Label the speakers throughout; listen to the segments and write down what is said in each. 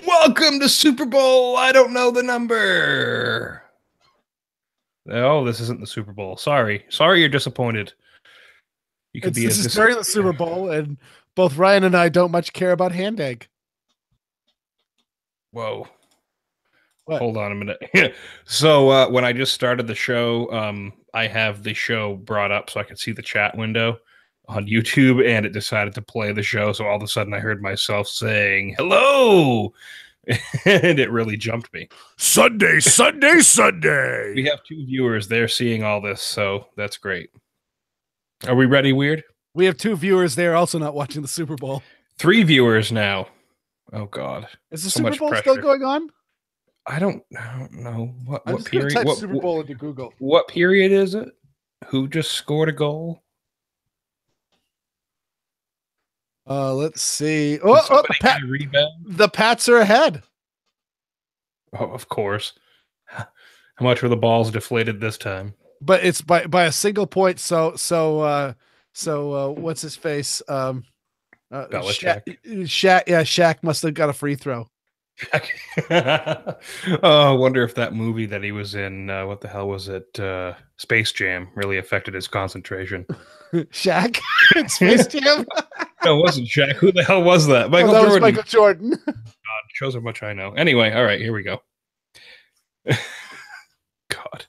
Speaker 1: Welcome to Super Bowl. I don't know the number. Oh, this isn't the Super Bowl. Sorry you're disappointed. You could be
Speaker 2: This
Speaker 1: as
Speaker 2: is during the Super Bowl, and both Ryan and I don't much care about hand egg.
Speaker 1: Whoa.
Speaker 2: What?
Speaker 1: Hold on a minute. So when I just started the show, I have the show brought up so I could see the chat window on YouTube, and it decided to play the show. So all of a sudden I heard myself saying, hello. And it really jumped me.
Speaker 2: Sunday.
Speaker 1: We have 2 viewers. They're seeing all this, so that's great. Are we ready, Weird?
Speaker 2: We have 2 viewers there also not watching the Super Bowl.
Speaker 1: 3 viewers now. Oh, God.
Speaker 2: Is the Super Bowl still going on?
Speaker 1: I don't know. What
Speaker 2: period? Type Super Bowl into Google.
Speaker 1: What period is it? Who just scored a goal?
Speaker 2: Let's see. The Pats are ahead.
Speaker 1: Oh, of course. How much were the balls deflated this time?
Speaker 2: But it's by a single point. So what's his face?
Speaker 1: Belichick.
Speaker 2: Shaq must have got a free throw.
Speaker 1: I wonder if that movie that he was in, what the hell was it? Space Jam really affected his concentration.
Speaker 2: Shaq? Space Jam?
Speaker 1: No, it wasn't Shaq. Who the hell was that? Michael Jordan.
Speaker 2: Was Michael Jordan.
Speaker 1: God, shows how much I know. Anyway, all right, here we go. God.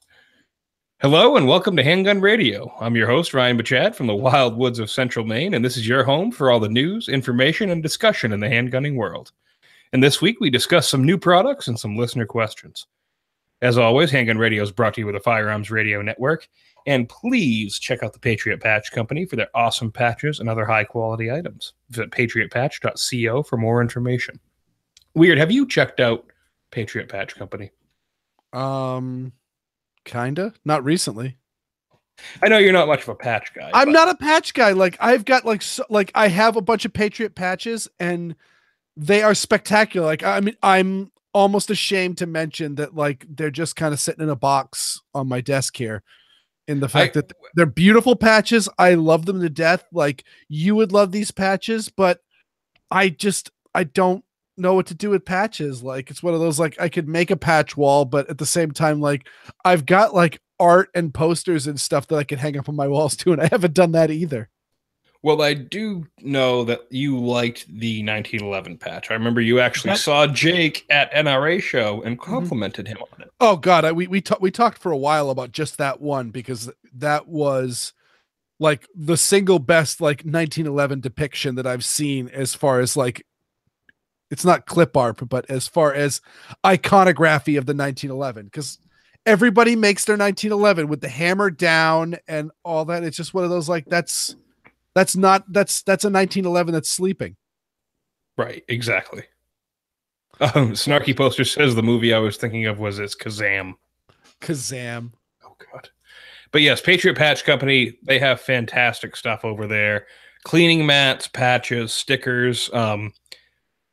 Speaker 1: Hello and welcome to Handgun Radio. I'm your host, Ryan Bachad from the wild woods of central Maine, and this is your home for all the news, information, and discussion in the handgunning world. And this week, we discuss some new products and some listener questions. As always, Handgun Radio is brought to you with the Firearms Radio Network, and please check out the Patriot Patch Company for their awesome patches and other high-quality items. Visit patriotpatch.co for more information. Weird, have you checked out Patriot Patch Company?
Speaker 2: Kinda. Not recently.
Speaker 1: I know you're not much of a patch guy.
Speaker 2: I'm not a patch guy. Like, I've got I have a bunch of Patriot patches, and they are spectacular. Like, I mean, I'm almost ashamed to mention that, like, they're just kind of sitting in a box on my desk here. In the fact that they're beautiful patches. I love them to death. Like, you would love these patches, but I don't know what to do with patches. Like, it's one of those, like, I could make a patch wall, but at the same time, like, I've got like art and posters and stuff that I could hang up on my walls too, and I haven't done that either.
Speaker 1: Well, I do know that you liked the 1911 patch. I remember you actually saw Jake at NRA show and complimented him on it.
Speaker 2: Oh God, we talked for a while about just that one, because that was like the single best like 1911 depiction that I've seen, as far as like, it's not clip art, but as far as iconography of the 1911, because everybody makes their 1911 with the hammer down and all that. It's just one of those, like, that's a 1911 that's sleeping.
Speaker 1: Right, exactly. Snarky Poster says the movie I was thinking of was Kazam.
Speaker 2: Oh
Speaker 1: God. But yes, Patriot Patch Company, they have fantastic stuff over there. Cleaning mats, patches, stickers.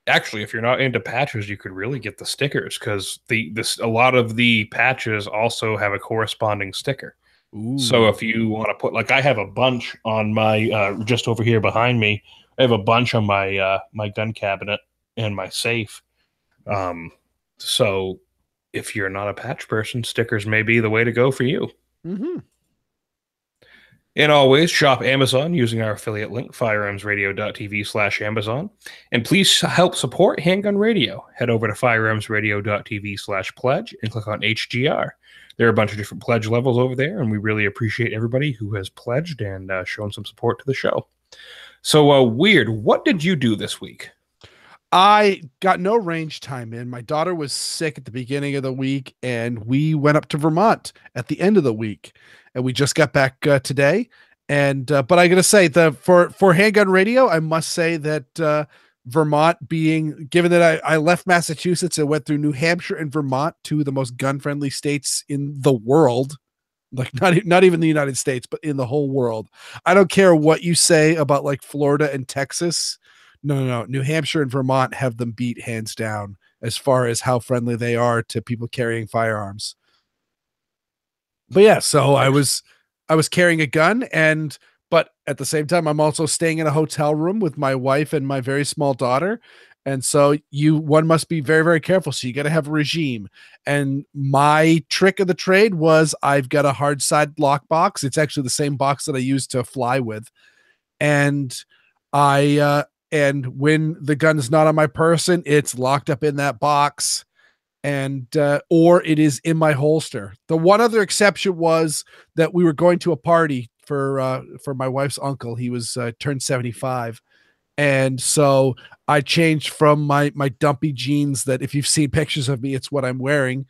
Speaker 1: Actually, if you're not into patches, you could really get the stickers, because a lot of the patches also have a corresponding sticker. Ooh. So if you want to put, like, I have a bunch on my just over here behind me. I have a bunch on my my gun cabinet and my safe. So if you're not a patch person, stickers may be the way to go for you.
Speaker 2: Mm-hmm.
Speaker 1: And always shop Amazon using our affiliate link, firearmsradio.tv/Amazon. And please help support Handgun Radio. Head over to firearmsradio.tv/pledge and click on HGR. There are a bunch of different pledge levels over there, and we really appreciate everybody who has pledged and shown some support to the show. So, Weird, what did you do this week?
Speaker 2: I got no range time in. My daughter was sick at the beginning of the week, and we went up to Vermont at the end of the week, and we just got back today. And but I gotta say, for Handgun Radio, I must say that Vermont, being given that I left Massachusetts and went through New Hampshire and Vermont, two of the most gun-friendly states in the world, like not even the United States, but in the whole world. I don't care what you say about like Florida and Texas. No. New Hampshire and Vermont have them beat hands down as far as how friendly they are to people carrying firearms. But yeah, so I was carrying a gun, but at the same time, I'm also staying in a hotel room with my wife and my very small daughter. And so one must be very, very careful. So you got to have a regime. And my trick of the trade was I've got a hard side lock box. It's actually the same box that I use to fly with. And and when the gun is not on my person, it's locked up in that box, and or it is in my holster. The one other exception was that we were going to a party for my wife's uncle. He was turned 75. And so I changed from my dumpy jeans that if you've seen pictures of me, it's what I'm wearing.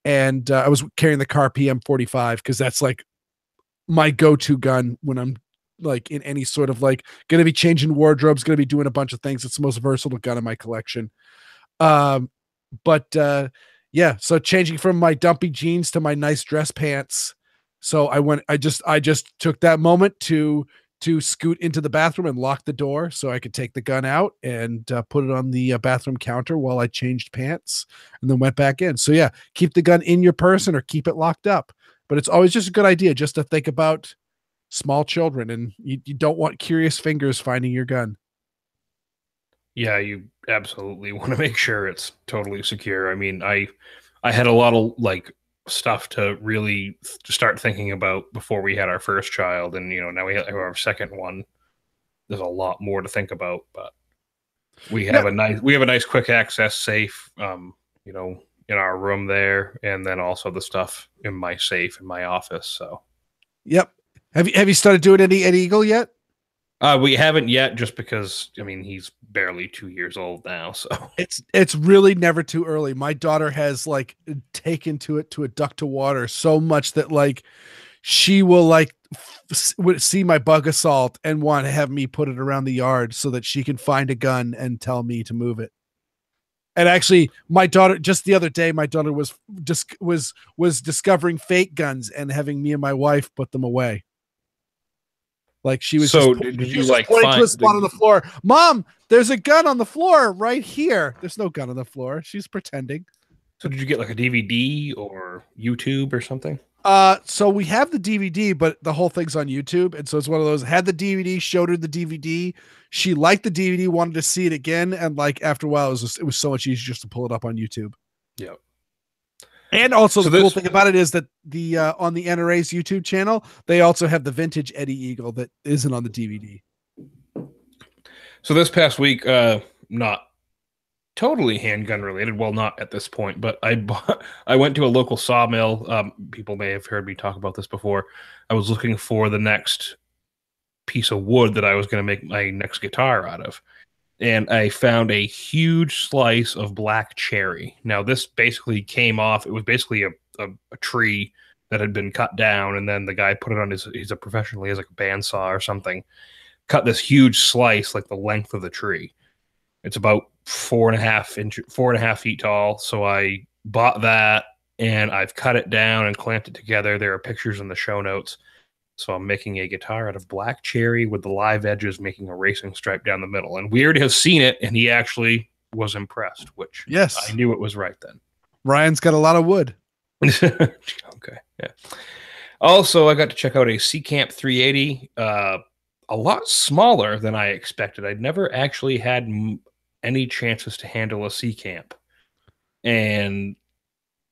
Speaker 2: And I was carrying the Car PM45 because that's like my go-to gun when I'm like in any sort of like going to be changing wardrobes, going to be doing a bunch of things. It's the most versatile gun in my collection. But yeah, so changing from my dumpy jeans to my nice dress pants. So I just took that moment to scoot into the bathroom and lock the door so I could take the gun out and put it on the bathroom counter while I changed pants and then went back in. So yeah, keep the gun in your person or keep it locked up. But it's always just a good idea just to think about small children, and you don't want curious fingers finding your gun.
Speaker 1: Yeah, you absolutely want to make sure it's totally secure. I mean, I had a lot of like stuff to really start thinking about before we had our first child, and now we have our second one. There's a lot more to think about, but we have a nice quick access safe, in our room there, and then also the stuff in my safe in my office. So,
Speaker 2: yep. Have you started doing any Eagle yet?
Speaker 1: We haven't yet, just because he's barely 2 years old now, so
Speaker 2: it's really never too early. My daughter has like taken to it to a duck to water so much that like she will like see my bug assault and want to have me put it around the yard so that she can find a gun and tell me to move it. And actually, my daughter just the other day, my daughter was discovering fake guns and having me and my wife put them away. Like she was
Speaker 1: so
Speaker 2: just,
Speaker 1: did
Speaker 2: she
Speaker 1: you
Speaker 2: was
Speaker 1: like
Speaker 2: pointing
Speaker 1: find
Speaker 2: to a spot on the floor? Mom, there's a gun on the floor right here. There's no gun on the floor. She's pretending.
Speaker 1: So did you get like a DVD or YouTube or something?
Speaker 2: So we have the DVD, but the whole thing's on YouTube. And so it's one of those, had the DVD, showed her the DVD. She liked the DVD, wanted to see it again. And like after a while, it was so much easier just to pull it up on YouTube.
Speaker 1: Yeah.
Speaker 2: And also the cool thing about it is that the on the NRA's YouTube channel, they also have the vintage Eddie Eagle that isn't on the DVD.
Speaker 1: So this past week, not totally handgun related. Well, not at this point, but I went to a local sawmill. People may have heard me talk about this before. I was looking for the next piece of wood that I was going to make my next guitar out of. And I found a huge slice of black cherry. Now, this basically came off. It was basically a tree that had been cut down, and then the guy put it on he's a professional, he has like a bandsaw or something, cut this huge slice, like the length of the tree. It's about 4.5 feet tall. So I bought that, and I've cut it down and clamped it together. There are pictures in the show notes. So I'm making a guitar out of black cherry with the live edges making a racing stripe down the middle. And Weird has seen it, and he actually was impressed, which
Speaker 2: yes,
Speaker 1: I knew it was right then.
Speaker 2: Ryan's got a lot of wood.
Speaker 1: Okay, yeah. Also, I got to check out a Camp 380, a lot smaller than I expected. I'd never actually had any chances to handle a Camp. And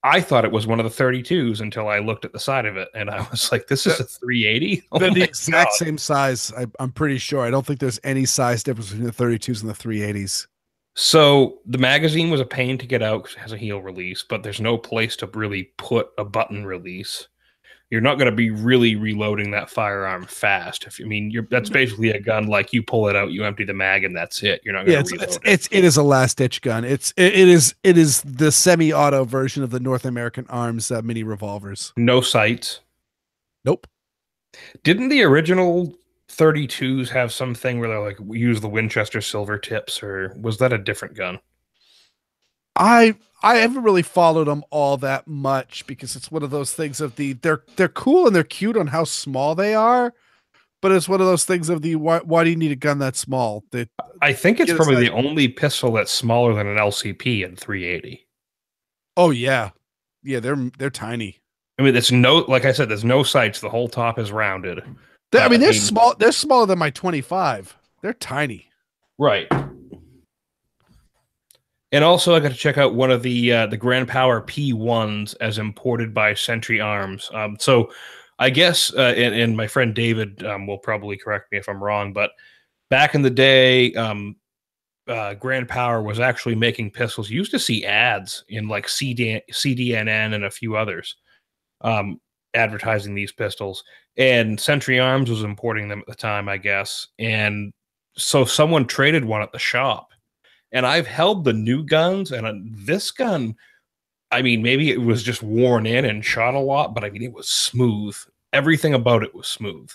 Speaker 1: I thought it was one of the 32s until I looked at the side of it, and I was like, this is a 380?
Speaker 2: They're the exact same size. I'm pretty sure. I don't think there's any size difference between the 32s and the 380s.
Speaker 1: So the magazine was a pain to get out because it has a heel release, but there's no place to really put a button release. You're not going to be really reloading that firearm fast. That's basically a gun like you pull it out, you empty the mag, and that's it. You're not going to reload it.
Speaker 2: It is a last ditch gun. It is the semi-auto version of the North American Arms mini revolvers.
Speaker 1: No sights.
Speaker 2: Nope.
Speaker 1: Didn't the original 32s have something where they like use the Winchester silver tips, or was that a different gun?
Speaker 2: I haven't really followed them all that much because it's one of those things of they're cool and they're cute on how small they are, but it's one of those things of why do you need a gun that small?
Speaker 1: I think it's probably the only pistol that's smaller than an LCP in 380.
Speaker 2: Oh yeah, they're tiny.
Speaker 1: There's like I said, there's no sights. The whole top is rounded.
Speaker 2: They're small. They're smaller than my 25. They're tiny.
Speaker 1: Right. And also, I got to check out one of the Grand Power P1s as imported by Century Arms. So, I guess, and my friend David will probably correct me if I'm wrong, but back in the day, Grand Power was actually making pistols. You used to see ads in like CDNN and a few others advertising these pistols, and Century Arms was importing them at the time, I guess. And so someone traded one at the shop, and I've held the new guns, and this gun, I mean, maybe it was just worn in and shot a lot, but I mean, it was smooth. Everything about it was smooth.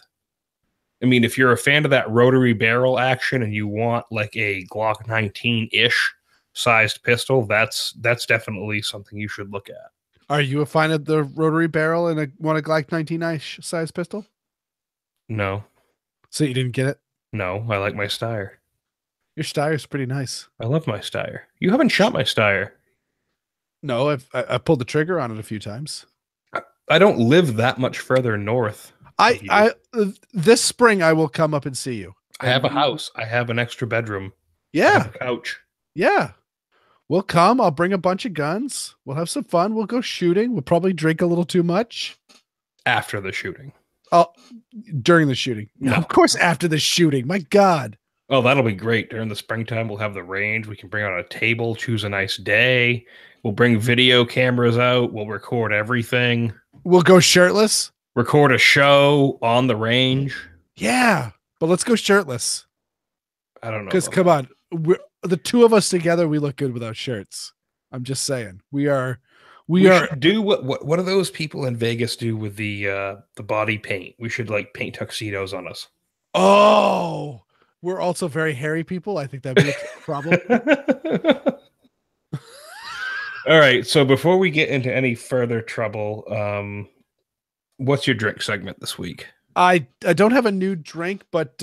Speaker 1: I mean, if you're a fan of that rotary barrel action and you want like a Glock 19-ish sized pistol, that's definitely something you should look at.
Speaker 2: Are you a fan of the rotary barrel and want a Glock 19-ish size pistol?
Speaker 1: No.
Speaker 2: So you didn't get it?
Speaker 1: No, I like my Steyr.
Speaker 2: Your Steyr is pretty nice.
Speaker 1: I love my Steyr. You haven't shot my Steyr.
Speaker 2: No, I pulled the trigger on it a few times.
Speaker 1: I don't live that much further north.
Speaker 2: This spring I will come up and see you.
Speaker 1: I have a house. I have an extra bedroom.
Speaker 2: Yeah.
Speaker 1: I have a couch.
Speaker 2: Yeah. We'll come. I'll bring a bunch of guns. We'll have some fun. We'll go shooting. We'll probably drink a little too much.
Speaker 1: After the shooting.
Speaker 2: Oh, during the shooting.
Speaker 1: No.
Speaker 2: Of course, after the shooting. My God.
Speaker 1: Oh, that'll be great. During the springtime, we'll have the range. We can bring out a table, choose a nice day. We'll bring video cameras out. We'll record everything.
Speaker 2: We'll go shirtless.
Speaker 1: Record a show on the range.
Speaker 2: Yeah, but let's go shirtless.
Speaker 1: I don't know.
Speaker 2: Because come on, the two of us together, we look good without shirts. I'm just saying, we are.
Speaker 1: Do what do those people in Vegas do with the body paint? We should like paint tuxedos on us.
Speaker 2: Oh, we're also very hairy people. I think that'd be a problem.
Speaker 1: All right. So before we get into any further trouble, what's your drink segment this week?
Speaker 2: I don't have a new drink, but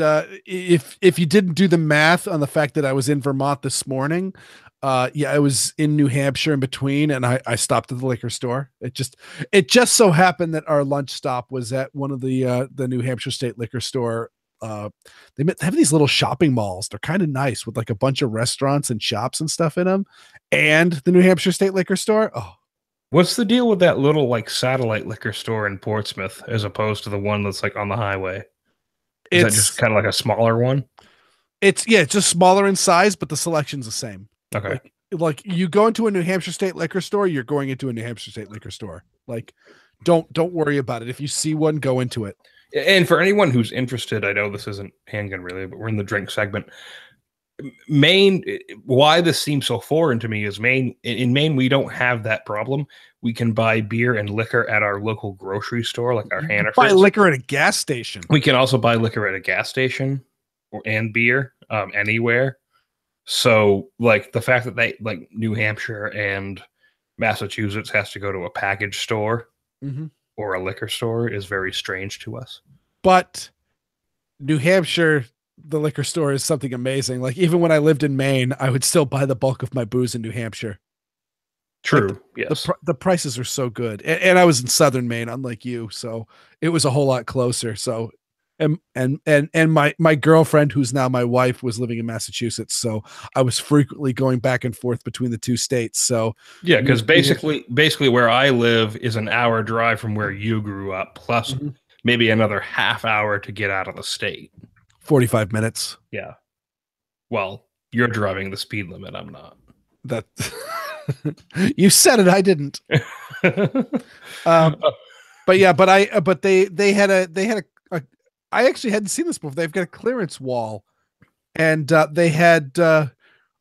Speaker 2: if you didn't do the math on the fact that I was in Vermont this morning, I was in New Hampshire in between, and I stopped at the liquor store. It just so happened that our lunch stop was at one of the New Hampshire State Liquor Store. They have these little shopping malls. They're kind of nice with like a bunch of restaurants and shops and stuff in them, and the New Hampshire State Liquor Store. Oh.
Speaker 1: What's the deal with that little like satellite liquor store in Portsmouth as opposed to the one that's like on the highway? Is that just kind of like a smaller one?
Speaker 2: It's just smaller in size, but the selection's the same.
Speaker 1: Okay.
Speaker 2: Like you go into a New Hampshire State Liquor Store, you're going into a New Hampshire State Liquor Store. Like, don't worry about it. If you see one, go into it.
Speaker 1: And for anyone who's interested, I know this isn't handgun really, but we're in the drink segment. Maine, why this seems so foreign to me is in Maine, we don't have that problem. We can buy beer and liquor at our local grocery store, like our Hannaford's.
Speaker 2: Buy liquor at a gas station.
Speaker 1: We can also buy liquor at a gas station and beer anywhere. So, like the fact that they like New Hampshire and Massachusetts has to go to a package store or a liquor store is very strange to us.
Speaker 2: But New Hampshire, the liquor store is something amazing. Like even when I lived in Maine, I would still buy the bulk of my booze in New Hampshire.
Speaker 1: True.
Speaker 2: Like
Speaker 1: yes.
Speaker 2: The prices are so good. And I was in Southern Maine, unlike you. So it was a whole lot closer. So, and my girlfriend, who's now my wife, was living in Massachusetts. So I was frequently going back and forth between the two states. So
Speaker 1: yeah, because basically where I live is an hour drive from where you grew up, plus maybe another half hour to get out of the state.
Speaker 2: 45 minutes.
Speaker 1: Yeah. Well, you're driving the speed limit. I'm not.
Speaker 2: That you said it. I didn't. But they had a I actually hadn't seen this before. They've got a clearance wall, and they had an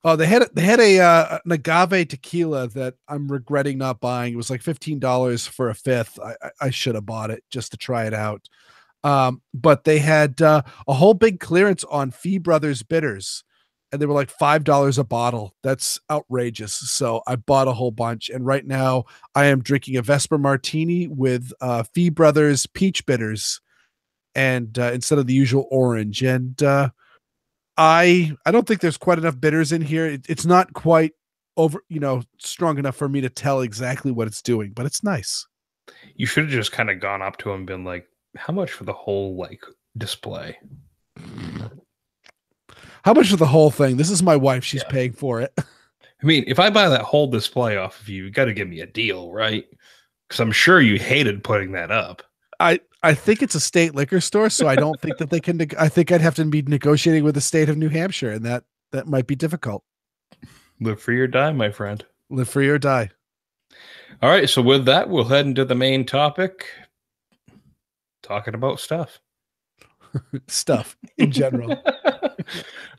Speaker 2: agave tequila that I'm regretting not buying. It was like $15 for a fifth. I should have bought it just to try it out. But they had a whole big clearance on Fee Brothers bitters, and they were like $5 a bottle. That's outrageous. So I bought a whole bunch, and right now I am drinking a Vesper Martini with Fee Brothers peach bitters, and instead of the usual orange. And I don't think there's quite enough bitters in here. It's not quite strong enough for me to tell exactly what it's doing, but it's nice.
Speaker 1: You should have just kind of gone up to him and been like, how much for the whole like display?
Speaker 2: How much for the whole thing? This is my wife. She's paying for it.
Speaker 1: I mean, if I buy that whole display off of you, you got to give me a deal, right? Because I'm sure you hated putting that up.
Speaker 2: I think it's a state liquor store, so I don't think that they can. I think I'd have to be negotiating with the state of New Hampshire, and that might be difficult.
Speaker 1: Live free or die, my friend.
Speaker 2: Live free or die.
Speaker 1: All right, so with that, we'll head into the main topic, talking about stuff.
Speaker 2: Stuff in general.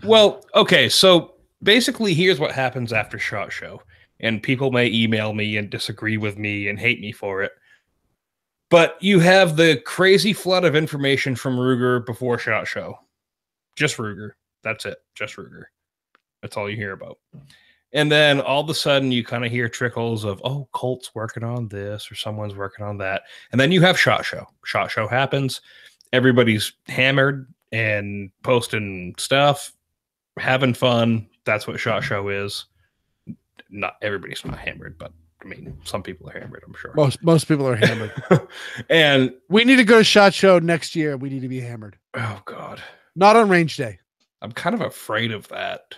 Speaker 1: Well, okay, so basically here's what happens after SHOT Show. And people may email me and disagree with me and hate me for it. But you have the crazy flood of information from Ruger before SHOT Show. Just Ruger. That's it. Just Ruger. That's all you hear about. And then all of a sudden you kind of hear trickles of, oh, Colt's working on this or someone's working on that. And then you have SHOT Show. SHOT Show happens. Everybody's hammered and posting stuff, having fun. That's what SHOT Show is. Not everybody's not hammered, but I mean, some people are hammered, I'm sure.
Speaker 2: Most people are hammered.
Speaker 1: And
Speaker 2: we need to go to SHOT Show next year. We need to be hammered.
Speaker 1: Oh, God.
Speaker 2: Not on range day.
Speaker 1: I'm kind of afraid of that.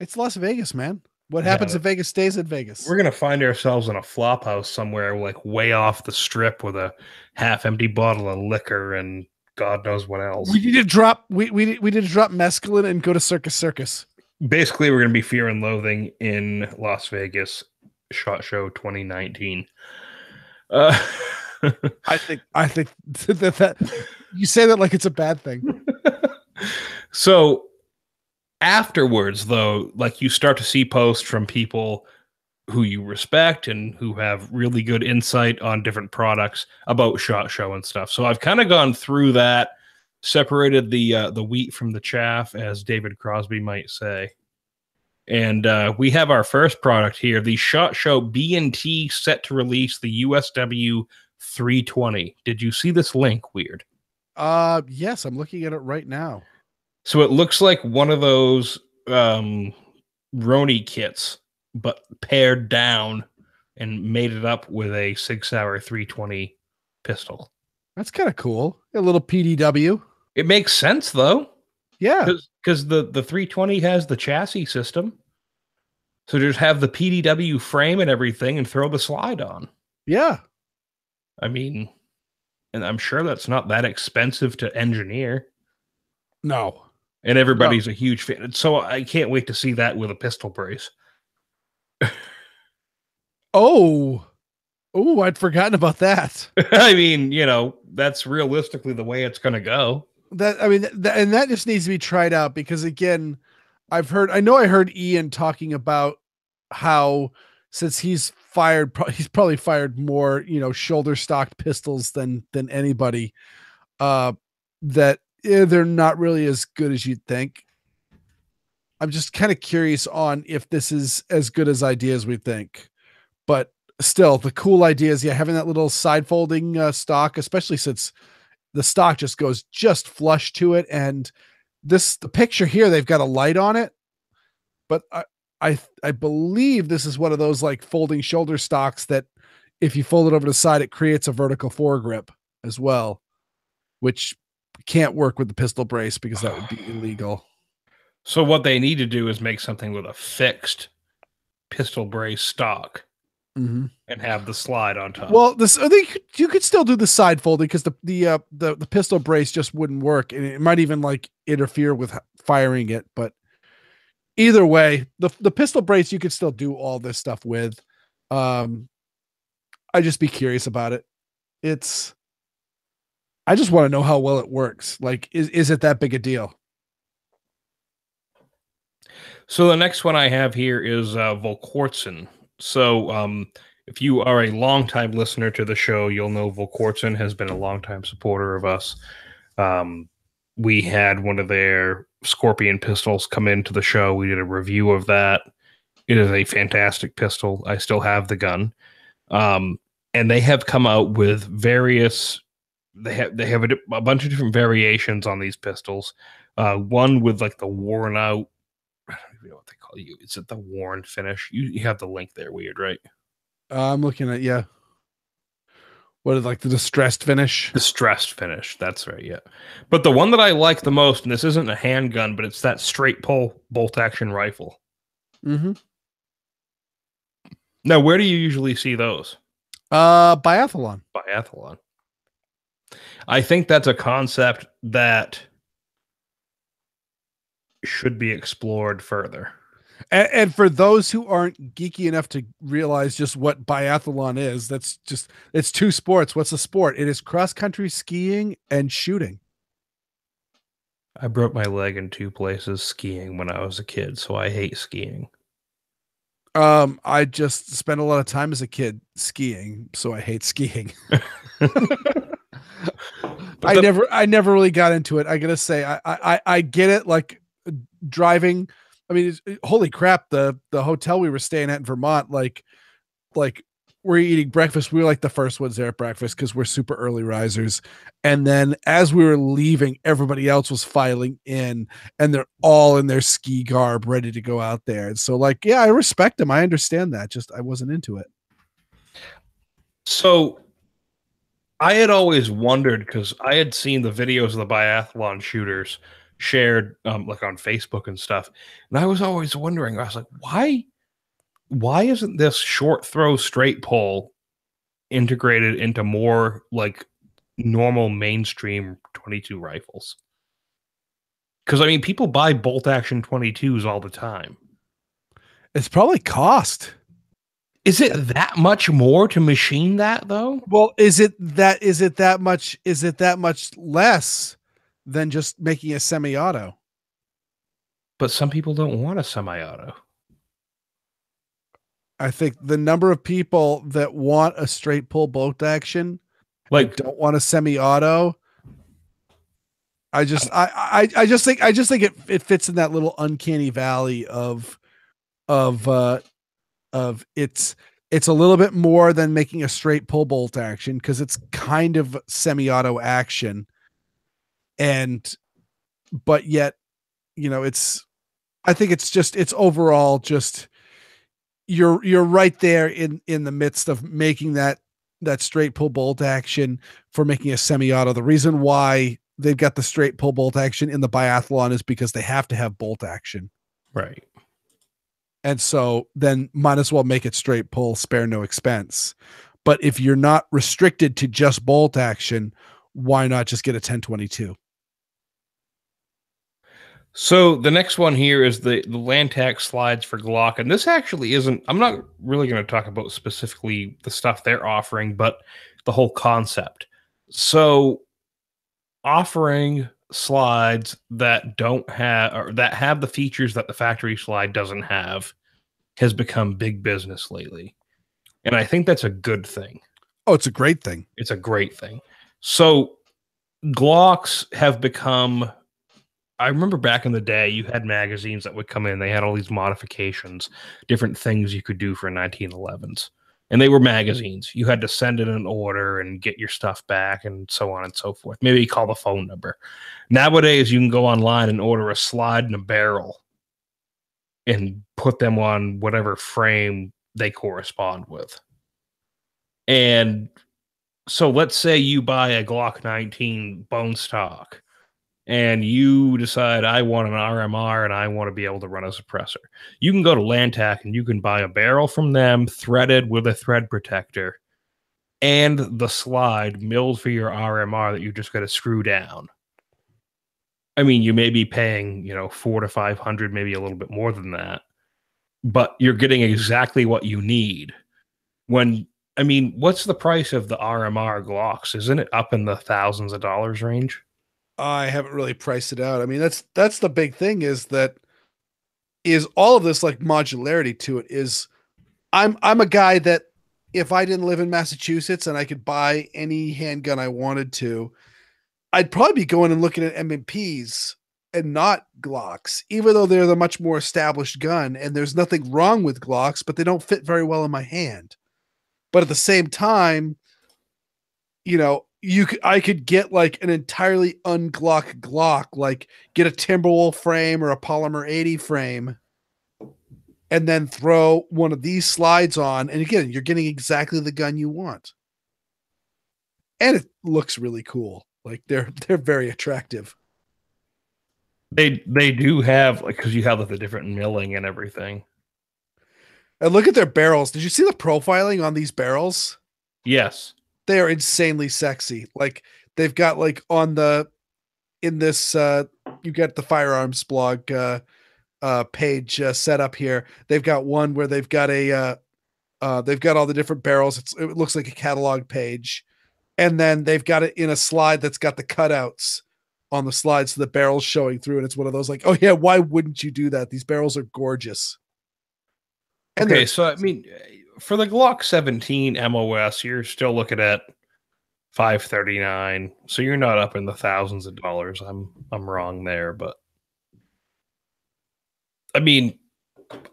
Speaker 2: It's Las Vegas, man. What happens in Vegas stays in Vegas.
Speaker 1: We're going to find ourselves in a flop house somewhere, like way off the strip with a half-empty bottle of liquor and God knows what else.
Speaker 2: We need to drop we need to drop mescaline and go to Circus. Basically,
Speaker 1: we're going to be Fear and Loathing in Las Vegas, SHOT Show 2019.
Speaker 2: I think that you say that like it's a bad thing.
Speaker 1: So afterwards, though, like you start to see posts from people who you respect and who have really good insight on different products about SHOT Show and stuff. So I've kind of gone through that, separated the wheat from the chaff, as David Crosby might say. And we have our first product here, the SHOT Show B&T set to release the USW 320. Did you see this link, Weird?
Speaker 2: Yes, I'm looking at it right now.
Speaker 1: So it looks like one of those Roni kits, but pared down and made it up with a 6 Sauer 320 pistol.
Speaker 2: That's kind of cool. A little PDW.
Speaker 1: It makes sense, though.
Speaker 2: Yeah.
Speaker 1: Because the 320 has the chassis system. So just have the PDW frame and everything and throw the slide on.
Speaker 2: Yeah.
Speaker 1: I mean, and I'm sure that's not that expensive to engineer.
Speaker 2: No.
Speaker 1: And everybody's a huge fan. So I can't wait to see that with a pistol brace.
Speaker 2: Oh, I'd forgotten about that.
Speaker 1: I mean, that's realistically the way it's going to go.
Speaker 2: And that just needs to be tried out because, again, I heard Ian talking about how since he's probably fired more, shoulder stocked pistols than anybody, that they're not really as good as you'd think. I'm just kind of curious on if this is as good as idea as we think, but still the cool idea is having that little side folding stock, especially since the stock just goes just flush to it. And the picture here, they've got a light on it, but I believe this is one of those like folding shoulder stocks that if you fold it over to the side, it creates a vertical foregrip as well, which can't work with the pistol brace because that would be illegal.
Speaker 1: So what they need to do is make something with a fixed pistol brace stock and have the slide on top.
Speaker 2: Well, you could still do the side folding because the pistol brace just wouldn't work, and it might even like interfere with firing it. But either way, the pistol brace you could still do all this stuff with. I'd just be curious about it. I just want to know how well it works. Like, is it that big a deal?
Speaker 1: So the next one I have here is Volquartsen. So if you are a longtime listener to the show, you'll know Volquartsen has been a longtime supporter of us. We had one of their Scorpion pistols come into the show. We did a review of that. It is a fantastic pistol. I still have the gun. And they have come out with various... They have a bunch of different variations on these pistols. One with like the worn out... I don't even know what they call you. Is it the worn finish? You have the link there, Weird, right?
Speaker 2: I'm looking at, yeah. What is like the distressed finish?
Speaker 1: Distressed finish. That's right, yeah. But the one that I like the most, and this isn't a handgun, but it's that straight pull bolt action rifle.
Speaker 2: Mm-hmm.
Speaker 1: Now, where do you usually see those?
Speaker 2: Biathlon.
Speaker 1: Biathlon. I think that's a concept that should be explored further.
Speaker 2: And for those who aren't geeky enough to realize just what biathlon is, it's two sports. What's a sport? It is cross-country skiing and shooting.
Speaker 1: I broke my leg in 2 places skiing when I was a kid, so I hate skiing.
Speaker 2: I just spent a lot of time as a kid skiing, so I hate skiing. I never really got into it. I gotta say, I get it. Like driving. I mean, holy crap! The hotel we were staying at in Vermont, like we're eating breakfast. We were like the first ones there at breakfast because we're super early risers. And then as we were leaving, everybody else was filing in, and they're all in their ski garb, ready to go out there. And so, like, yeah, I respect them. I understand that. Just I wasn't into it.
Speaker 1: So I had always wondered, because I had seen the videos of the biathlon shooters shared like on Facebook and stuff, and I was always wondering. I was like, why isn't this short throw straight pull integrated into more like normal mainstream 22 rifles? Because I mean, people buy bolt action 22s all the time.
Speaker 2: It's probably cost.
Speaker 1: Is it that much more to machine that though?
Speaker 2: Well, is it that much less than just making a semi-auto?
Speaker 1: But some people don't want a semi-auto.
Speaker 2: I think the number of people that want a straight pull bolt action, like don't want a semi-auto. I just think it fits in that little uncanny valley of it's a little bit more than making a straight pull bolt action, because it's kind of semi-auto action, but yet, you know, I think it's overall just you're right there in the midst of making that straight pull bolt action for making a semi-auto. The reason why they've got the straight pull bolt action in the biathlon is because they have to have bolt action.
Speaker 1: Right.
Speaker 2: And so then might as well make it straight pull, spare no expense. But if you're not restricted to just bolt action, why not just get a 1022?
Speaker 1: So the next one here is the Lantac slides for Glock. And this actually isn't, I'm not really going to talk about specifically the stuff they're offering, but the whole concept. So offering slides that don't have, or that have the features that the factory slide doesn't have, has become big business lately. And I think that's a good thing.
Speaker 2: Oh, it's a great thing.
Speaker 1: It's a great thing. So Glocks have become, I remember back in the day, you had magazines that would come in. They had all these modifications, different things you could do for 1911s. And they were magazines. You had to send in an order and get your stuff back and so on and so forth. Maybe you call the phone number. Nowadays, you can go online and order a slide and a barrel and put them on whatever frame they correspond with. And so let's say you buy a Glock 19 bone stock, and you decide, I want an RMR and I want to be able to run a suppressor. You can go to Lantac and you can buy a barrel from them, threaded with a thread protector, and the slide milled for your RMR that you just got to screw down. I mean, you may be paying, $400 to $500, maybe a little bit more than that, but you're getting exactly what you need. What's the price of the RMR Glocks? Isn't it up in the thousands of dollars range?
Speaker 2: I haven't really priced it out. I mean, that's the big thing, is all of this like modularity to it. Is I'm a guy that if I didn't live in Massachusetts and I could buy any handgun I wanted to, I'd probably be going and looking at M&Ps and not Glocks, even though they're the much more established gun and there's nothing wrong with Glocks, but they don't fit very well in my hand. But at the same time, I could get like an entirely unglock Glock, like get a Timberwolf frame or a Polymer 80 frame, and then throw one of these slides on. And again, you're getting exactly the gun you want. And it looks really cool. Like they're very attractive.
Speaker 1: They do have, like, because you have like the different milling and everything.
Speaker 2: And look at their barrels. Did you see the profiling on these barrels?
Speaker 1: Yes.
Speaker 2: They are insanely sexy. Like they've got like on the in this you get the firearms blog page set up here. They've got one where they've got all the different barrels. It looks like a catalog page, and then they've got it in a slide that's got the cutouts on the slide, so the barrel's showing through. And it's one of those like, oh yeah, why wouldn't you do that? These barrels are gorgeous.
Speaker 1: And okay, so I mean, for the Glock 17 MOS, you're still looking at $539. So you're not up in the thousands of dollars. I'm wrong there, but I mean,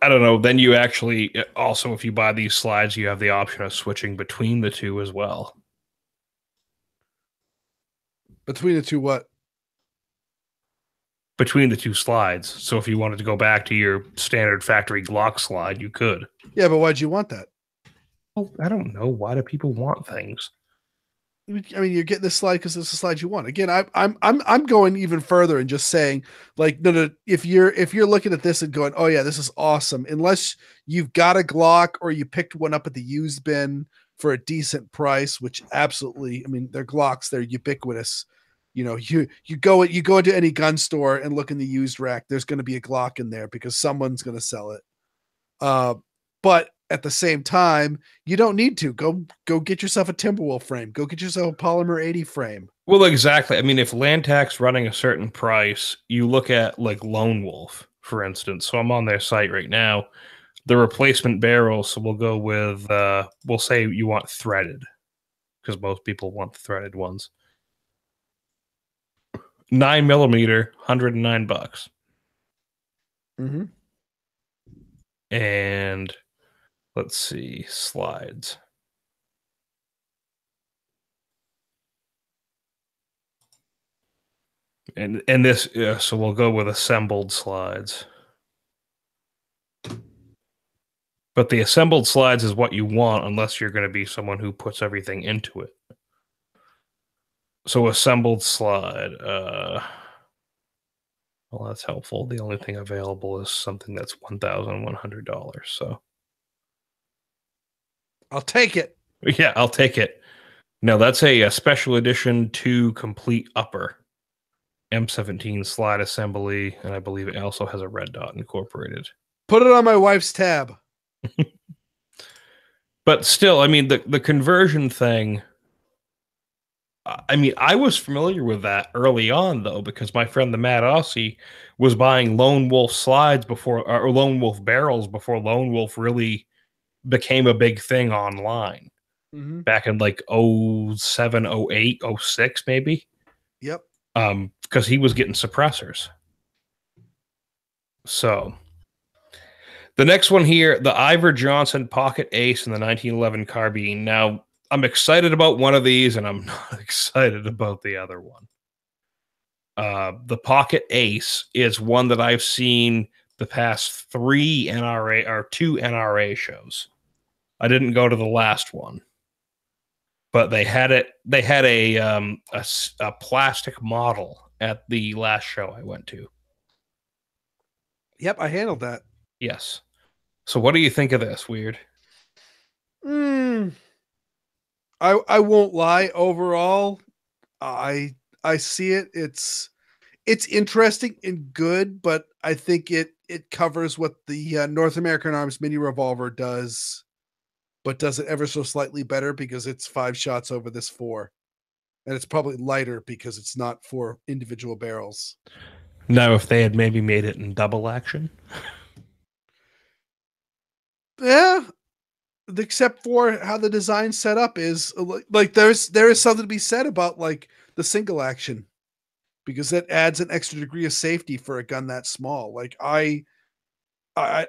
Speaker 1: I don't know. Then you actually also, if you buy these slides, you have the option of switching between the two as well.
Speaker 2: Between the two, what?
Speaker 1: Between the two slides. So if you wanted to go back to your standard factory Glock slide, you could.
Speaker 2: Yeah, but why'd you want that?
Speaker 1: Well, I don't know. Why do people want things?
Speaker 2: I mean, you're getting this slide because it's the slide you want. Again, I'm going even further and just saying, like, no. If you're looking at this and going, oh yeah, this is awesome, unless you've got a Glock or you picked one up at the used bin for a decent price, which absolutely, I mean, they're Glocks, they're ubiquitous. You know, you go into any gun store and look in the used rack, there's going to be a Glock in there because someone's going to sell it. But at the same time, you don't need to go get yourself a Timberwolf frame. Go get yourself a Polymer 80 frame.
Speaker 1: Well, exactly. I mean, if Landtac's running a certain price, you look at like Lone Wolf, for instance. So I'm on their site right now. The replacement barrels, so we'll go with, we'll say you want threaded, because most people want the threaded ones. 9mm, $109.
Speaker 2: Mm-hmm.
Speaker 1: And let's see, slides. And this, so we'll go with assembled slides. But the assembled slides is what you want unless you're going to be someone who puts everything into it. So assembled slide. Well, that's helpful. The only thing available is something that's $1,100. So
Speaker 2: I'll take it.
Speaker 1: Yeah, I'll take it. No, that's a special edition 2 complete upper M17 slide assembly, and I believe it also has a red dot incorporated.
Speaker 2: Put it on my wife's tab.
Speaker 1: But still, I mean, the conversion thing, I mean, I was familiar with that early on, though, because my friend, the Mad Aussie, was buying Lone Wolf slides before, or Lone Wolf barrels before Lone Wolf really became a big thing online.
Speaker 2: Mm-hmm.
Speaker 1: Back in like 07, 08, 06, maybe.
Speaker 2: Yep.
Speaker 1: Because he was getting suppressors. So the next one here, the Ivor Johnson Pocket Ace in the 1911 carbine. Now, I'm excited about one of these, and I'm not excited about the other one. The Pocket Ace is one that I've seen the past 3 NRA or 2 NRA shows. I didn't go to the last one, but they had it. They had a plastic model at the last show I went to.
Speaker 2: Yep, I handled that.
Speaker 1: Yes. So what do you think of this, Weird?
Speaker 2: I won't lie. Overall, I see it. It's interesting and good, but I think it covers what the North American Arms mini revolver does, but does it ever so slightly better because it's 5 shots over this 4. And it's probably lighter because it's not 4 individual barrels.
Speaker 1: Now, if they had maybe made it in double action.
Speaker 2: Yeah, except for how the design set up is like there is something to be said about like the single action, because that adds an extra degree of safety for a gun that small. Like I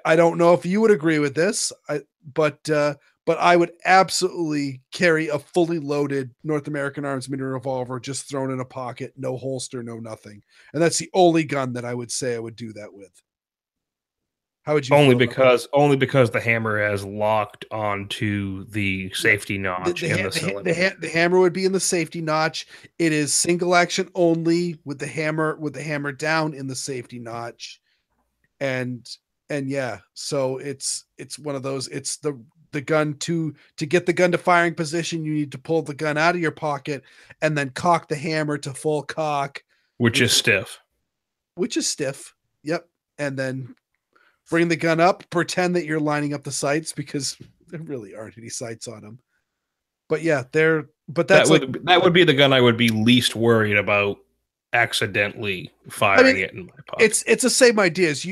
Speaker 2: don't know if you would agree with this, but I would absolutely carry a fully loaded North American Arms mini revolver just thrown in a pocket, no holster, no nothing. And that's the only gun that I would say I would do that with. How would you
Speaker 1: only because the hammer has locked onto the safety notch in the cylinder.
Speaker 2: The hammer would be in the safety notch. It is single action only with the hammer down in the safety notch. And And yeah, so it's one of those. It's the gun to get the gun to firing position. You need to pull the gun out of your pocket and then cock the hammer to full cock,
Speaker 1: which is stiff.
Speaker 2: Which is stiff. Yep. And then bring the gun up, pretend that you're lining up the sights because there really aren't any sights on them. But yeah, that
Speaker 1: would be the gun I would be least worried about accidentally firing it in my pocket.
Speaker 2: It's the same idea as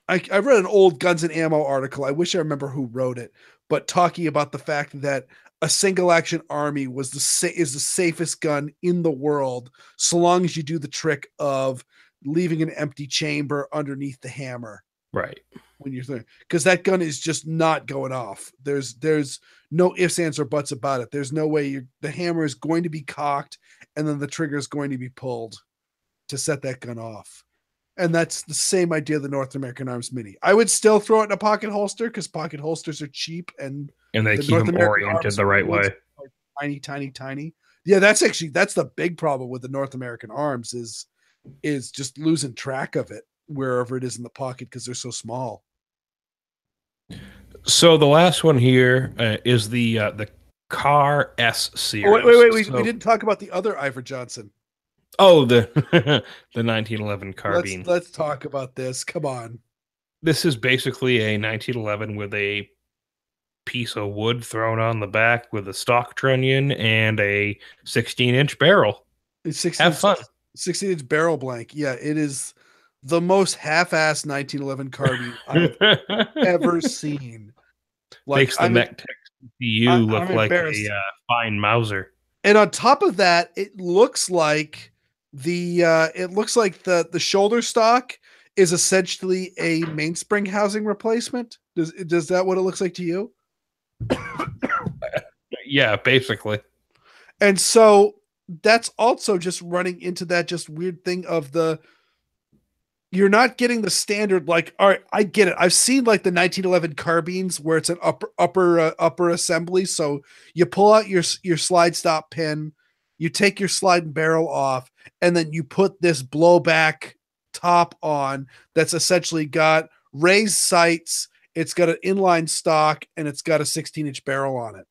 Speaker 2: I read an old Guns and Ammo article. I wish I remember who wrote it, but talking about the fact that a single action army is the safest gun in the world, so long as you do the trick of leaving an empty chamber underneath the hammer.
Speaker 1: Right.
Speaker 2: When you're there, because that gun is just not going off. There's no ifs, ands, or buts about it. There's no way the hammer is going to be cocked and then the trigger is going to be pulled to set that gun off. And that's the same idea of the North American Arms Mini. I would still throw it in a pocket holster because pocket holsters are cheap and
Speaker 1: they keep them oriented the right way.
Speaker 2: Tiny, tiny, tiny. Yeah, that's the big problem with the North American Arms is just losing track of it wherever it is in the pocket because they're so small.
Speaker 1: So the last one here is the Car S series.
Speaker 2: Oh, wait. We didn't talk about the other Ivor Johnson.
Speaker 1: Oh, the 1911 carbine.
Speaker 2: Let's talk about this. Come on.
Speaker 1: This is basically a 1911 with a piece of wood thrown on the back with a stock trunnion and a 16-inch barrel. Have fun.
Speaker 2: 16-inch barrel blank. Yeah, it is the most half-assed 1911 carbine I've ever seen.
Speaker 1: Makes the Mech Tech CPU look like a fine Mauser.
Speaker 2: And on top of that, it looks like the shoulder stock is essentially a mainspring housing replacement. Does that what it looks like to you?
Speaker 1: Yeah, basically.
Speaker 2: And so that's also just running into that just weird thing of you're not getting the standard, like, all right, I get it. I've seen like the 1911 carbines where it's an upper assembly. So you pull out your slide stop pin, you take your slide and barrel off, and then you put this blowback top on that's essentially got raised sights. It's got an inline stock and it's got a 16-inch barrel on it.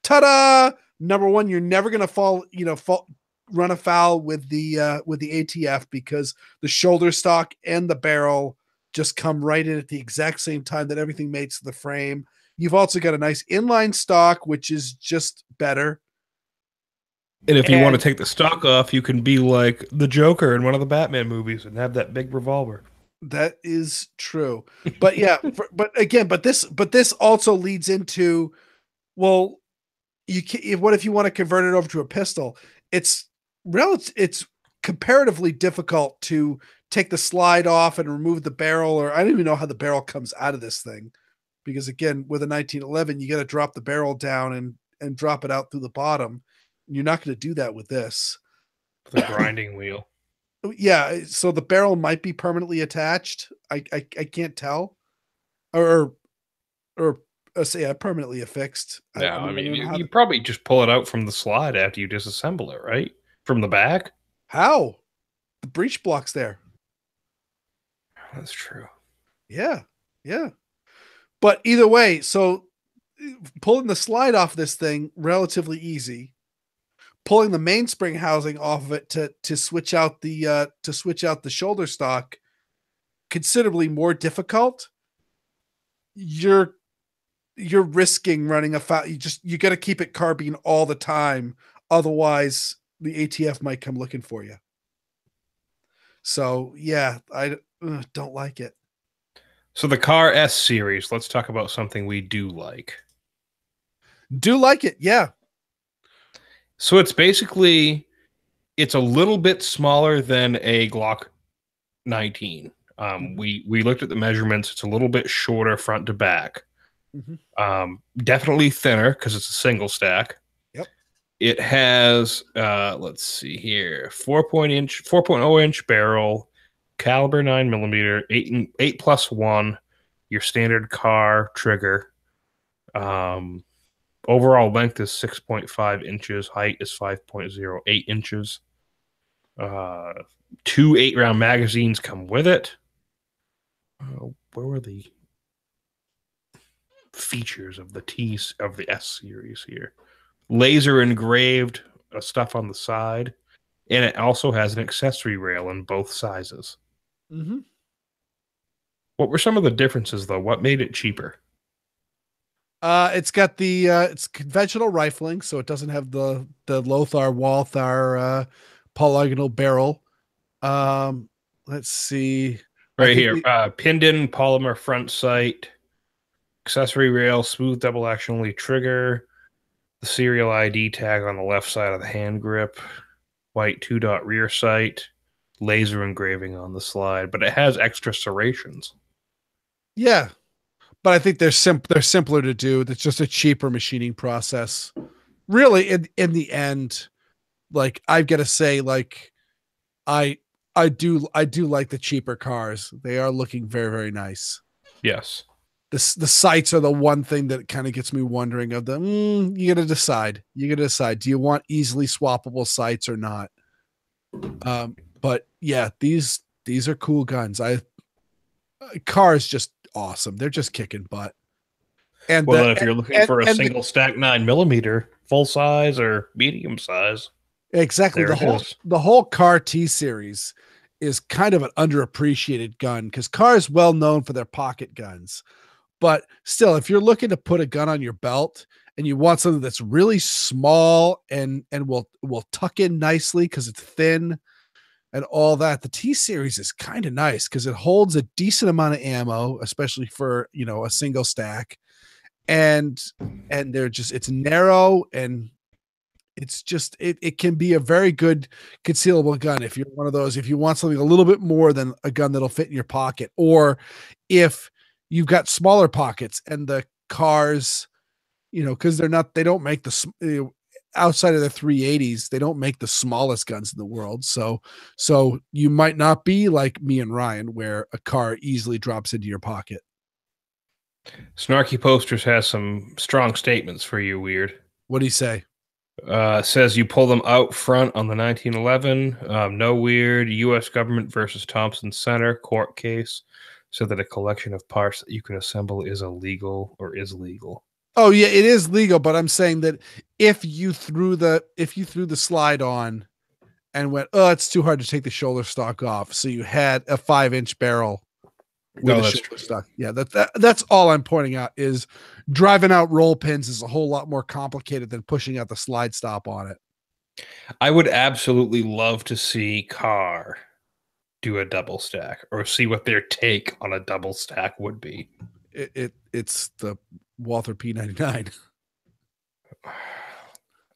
Speaker 2: Ta-da! Number one, you're never going to run afoul with the ATF because the shoulder stock and the barrel just come right in at the exact same time that everything mates to the frame. You've also got a nice inline stock, which is just better.
Speaker 1: And if you want to take the stock off, you can be like the Joker in one of the Batman movies and have that big revolver.
Speaker 2: That is true. But yeah, but this also leads into, well, what if you want to convert it over to a pistol? It's comparatively difficult to take the slide off and remove the barrel, or I don't even know how the barrel comes out of this thing, because again, with a 1911, you got to drop the barrel down and drop it out through the bottom. You're not going to do that with this.
Speaker 1: The grinding wheel.
Speaker 2: Yeah, so the barrel might be permanently attached. I can't tell, or say permanently affixed.
Speaker 1: Yeah, I mean you probably just pull it out from the slide after you disassemble it, right? From the back?
Speaker 2: How? The breech block's there.
Speaker 1: That's true.
Speaker 2: Yeah. But either way, so pulling the slide off this thing, relatively easy. Pulling the mainspring housing off of it to switch out the shoulder stock, considerably more difficult. You're risking running afoul. You got to keep it carbine all the time, otherwise the ATF might come looking for you. So yeah, I don't like it.
Speaker 1: So the Car S series, let's talk about something we do like.
Speaker 2: Do like it, yeah.
Speaker 1: So it's a little bit smaller than a Glock 19. We looked at the measurements. It's a little bit shorter front to back. Mm-hmm. Definitely thinner because it's a single stack.
Speaker 2: Yep.
Speaker 1: It has, let's see here, 4.0 inch barrel, caliber 9mm, 8+1, your standard car trigger. Overall length is 6.5 inches. Height is 5.08 inches. 2 8-round magazines come with it. Where were the features of the S series here? Laser engraved stuff on the side, and it also has an accessory rail in both sizes.
Speaker 2: Mm-hmm.
Speaker 1: What were some of the differences, though? What made it cheaper?
Speaker 2: It's got the it's conventional rifling, so it doesn't have the Lothar Walthar polygonal barrel. Let's see. I
Speaker 1: Right
Speaker 2: think
Speaker 1: here,
Speaker 2: the,
Speaker 1: pinned-in polymer front sight, accessory rail, smooth double action only trigger, the serial ID tag on the left side of the hand grip, white 2-dot rear sight, laser engraving on the slide, but it has extra serrations.
Speaker 2: yeah, but I think they're simpler to do. That's just a cheaper machining process. Really, in the end, like I've got to say, like I I do like the cheaper cars. They are looking very very nice.
Speaker 1: Yes.
Speaker 2: The sights are the one thing that kind of gets me wondering of them. You gotta decide. You gotta decide. Do you want easily swappable sights or not? But yeah, these are cool guns. Cars just awesome. They're just kicking butt. And
Speaker 1: Well, then if you're looking for a
Speaker 2: and
Speaker 1: single stack 9mm, full size or medium size,
Speaker 2: exactly
Speaker 1: there it is.
Speaker 2: the whole car T series is kind of an underappreciated gun because car is well known for their pocket guns. But still, if you're looking to put a gun on your belt and you want something that's really small and will tuck in nicely because it's thin and all that, the T series is kind of nice because it holds a decent amount of ammo, especially for a single stack, and they're just it's narrow and it's just it can be a very good concealable gun if you're one of those if you want something a little bit more than a gun that'll fit in your pocket, or if you've got smaller pockets and the cars because they don't make outside of the 380s, they don't make the smallest guns in the world, so you might not be like me and Ryan where a car easily drops into your pocket.
Speaker 1: Snarky Posters has some strong statements for you, Weird.
Speaker 2: What do you say?
Speaker 1: Says you pull them out front on the 1911. No Weird. U.S. government versus Thompson Center court case. So that a collection of parts that you can assemble is illegal or is legal.
Speaker 2: Oh yeah, it is legal, but I'm saying that if you threw the slide on and went, oh, it's too hard to take the shoulder stock off, so you had a 5-inch barrel with a shoulder stock. Yeah, that's all I'm pointing out is driving out roll pins is a whole lot more complicated than pushing out the slide stop on it.
Speaker 1: I would absolutely love to see Carr do a double stack or see what their take on a double stack would be.
Speaker 2: It's the Walther P99.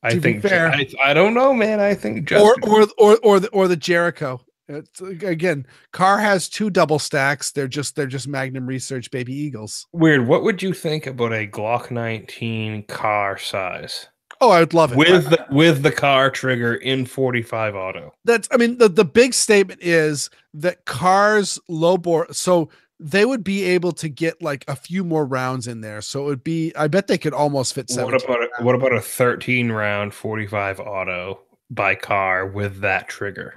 Speaker 1: I think fair. I don't know, man. I think Justin
Speaker 2: or the Jericho. It's, again, Carr has 2 double stacks. They're just Magnum Research baby eagles.
Speaker 1: Weird. What would you think about a Glock 19 Carr size?
Speaker 2: Oh, I would love it
Speaker 1: with the Carr trigger in 45 auto.
Speaker 2: The big statement is that Carr's low bore, so they would be able to get like a few more rounds in there. So it would be, I bet they could almost fit 17.
Speaker 1: What about a 13 round 45 auto by Carr with that trigger,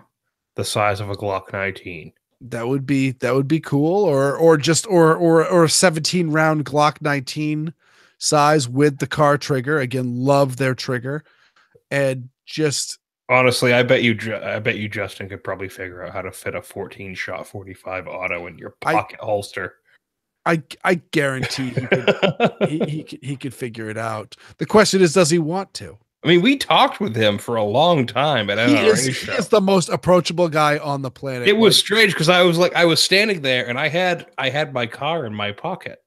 Speaker 1: the size of a Glock 19?
Speaker 2: That would be cool. Or a 17 round Glock 19 size with the Carr trigger. Again, love their trigger. And just
Speaker 1: honestly, I bet you Justin could probably figure out how to fit a 14 shot 45 auto in your pocket holster.
Speaker 2: I guarantee he could figure it out. The question is, does he want to?
Speaker 1: I mean, we talked with him for a long time at
Speaker 2: NRA show. He is the most approachable guy on the planet.
Speaker 1: It was strange because I was standing there and I had my car in my pocket,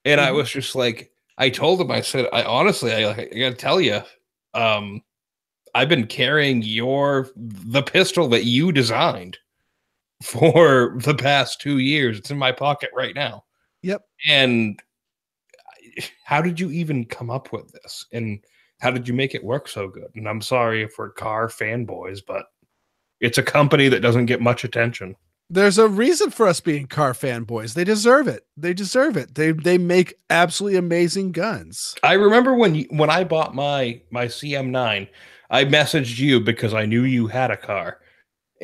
Speaker 1: and I was just like, I told him, I said, I gotta tell you, I've been carrying the pistol that you designed for the past 2 years. It's in my pocket right now.
Speaker 2: Yep.
Speaker 1: And how did you even come up with this? And how did you make it work so good? And I'm sorry for Carr fanboys, but it's a company that doesn't get much attention.
Speaker 2: There's a reason for us being Carr fanboys. They deserve it. They make absolutely amazing guns.
Speaker 1: I remember when I bought my CM9, I messaged you because I knew you had a car.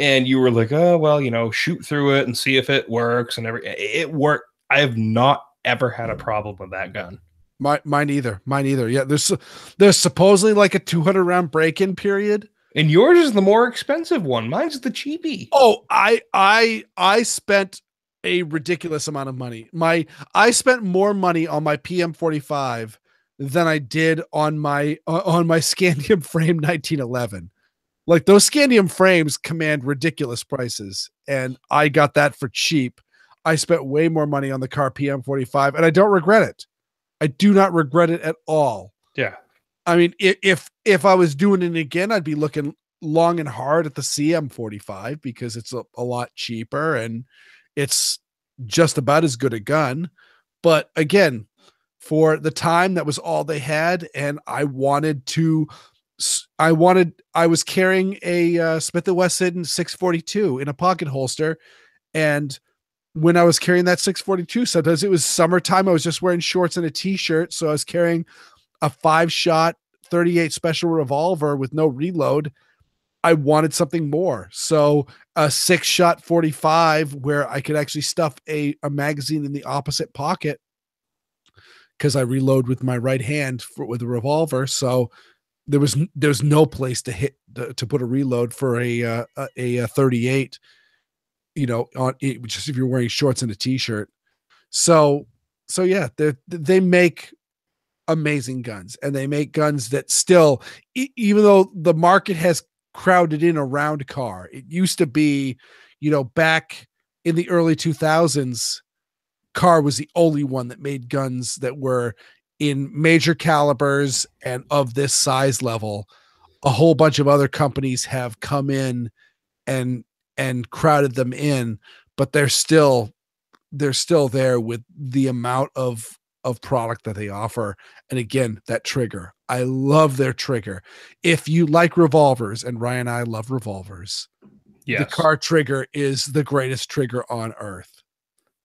Speaker 1: and you were like, oh, well, shoot through it and see if it works and it worked. I have not ever had a problem with that gun.
Speaker 2: Mine either. Yeah. There's supposedly like a 200 round break-in period.
Speaker 1: And yours is the more expensive one. Mine's the cheapie.
Speaker 2: Oh, I spent a ridiculous amount of money. I spent more money on my PM45 than I did on my Scandium frame 1911. Like, those Scandium frames command ridiculous prices, and I got that for cheap. I spent way more money on the car PM45, and I don't regret it. I do not regret it at all.
Speaker 1: Yeah.
Speaker 2: I mean, if I was doing it again, I'd be looking long and hard at the CM45 because it's a lot cheaper and it's just about as good a gun. But again, for the time, that was all they had, and I was carrying a Smith & Wesson 642 in a pocket holster, and when I was carrying that 642, sometimes it was summertime, I was just wearing shorts and a t-shirt, so I was carrying a 5-shot 38 special revolver with no reload. I wanted something more, so a 6-shot 45 where I could actually stuff a magazine in the opposite pocket, because I reload with my right hand with a revolver. So there was no place to put a reload for a 38, on it, just if you're wearing shorts and a t-shirt. So yeah, they make amazing guns, and they make guns that still, even though the market has crowded in around car, it used to be, back in the early 2000s, car was the only one that made guns that were in major calibers and of this size level. A whole bunch of other companies have come in and crowded them in, but they're still there with the amount of product that they offer. And again, that trigger, I love their trigger. If you like revolvers, and Ryan and I love revolvers, yes, the car trigger is the greatest trigger on earth.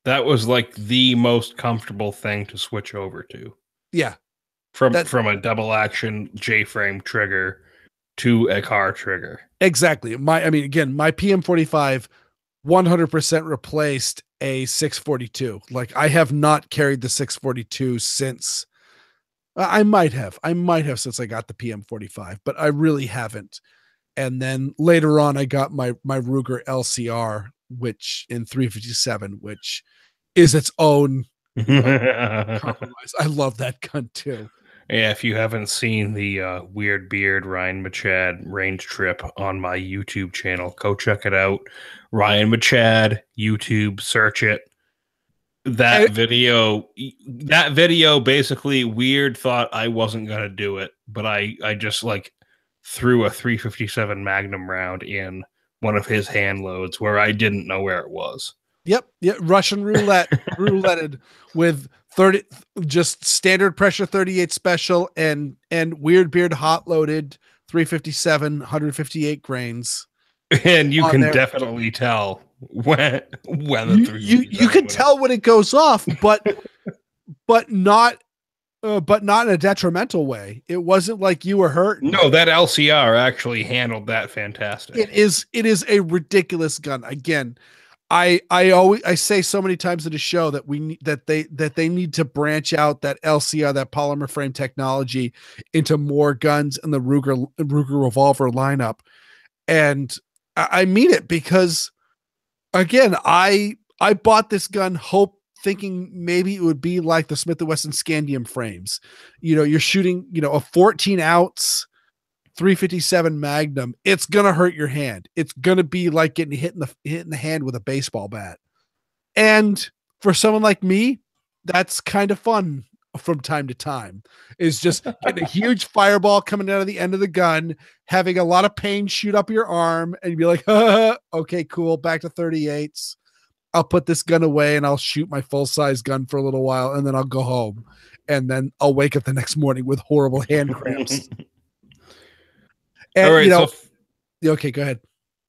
Speaker 1: That was like the most comfortable thing to switch over to.
Speaker 2: Yeah.
Speaker 1: From a double action J-frame trigger to a car trigger.
Speaker 2: Exactly. My PM45 100% replaced a 642. Like, I have not carried the 642 since I might have since I got the PM45, but I really haven't. And then later on, I got my Ruger LCR, which in 357, which is its own compromise. I love that gun too.
Speaker 1: Yeah, if you haven't seen the Weird Beard Ryan Machad range trip on my YouTube channel, go check it out. Ryan Machad, YouTube, search it. That video basically, Weird thought I wasn't gonna do it, but I just like threw a 357 Magnum round in one of his hand loads where I didn't know where it was.
Speaker 2: Yep. Yeah. Russian rouletted with 30, just standard pressure 38 special and Weird Beard hot loaded 357, 158 grains.
Speaker 1: And you can definitely tell when the
Speaker 2: you can tell when it goes off, but not in a detrimental way. It wasn't like you were hurt.
Speaker 1: No, that LCR actually handled that fantastic.
Speaker 2: It is a ridiculous gun. Again, I say so many times in the show that they need to branch out that LCR, that polymer frame technology, into more guns in the Ruger revolver lineup. And I mean it, because again, I bought this gun thinking maybe it would be like the Smith & Wesson Scandium frames. You're shooting, a 14 ounce 357 Magnum. It's going to hurt your hand. It's going to be like getting hit in the hand with a baseball bat. And for someone like me, that's kind of fun from time to time, is just getting a huge fireball coming out of the end of the gun, having a lot of pain shoot up your arm, and you'd be like, okay, cool, back to 38s. I'll put this gun away and I'll shoot my full-size gun for a little while, and then I'll go home. And then I'll wake up the next morning with horrible hand cramps. And,
Speaker 1: all right,
Speaker 2: okay, go ahead.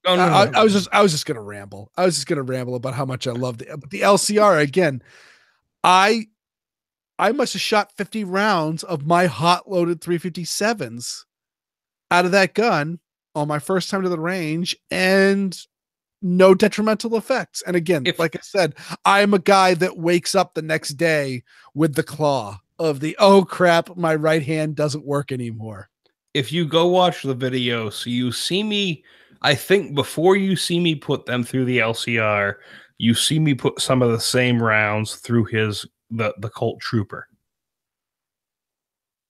Speaker 2: Oh, no, I was just going to ramble. I was just going to ramble about how much I loved it. But the LCR, again, I must have shot 50 rounds of my hot loaded 357s out of that gun on my first time to the range, and no detrimental effects. And again,
Speaker 1: If
Speaker 2: like I said, I'm a guy that wakes up the next day with the claw of the, oh crap, my right hand doesn't work anymore.
Speaker 1: if you go watch the video, so you see me, I think before you see me put them through the LCR, you see me put some of the same rounds through the Colt Trooper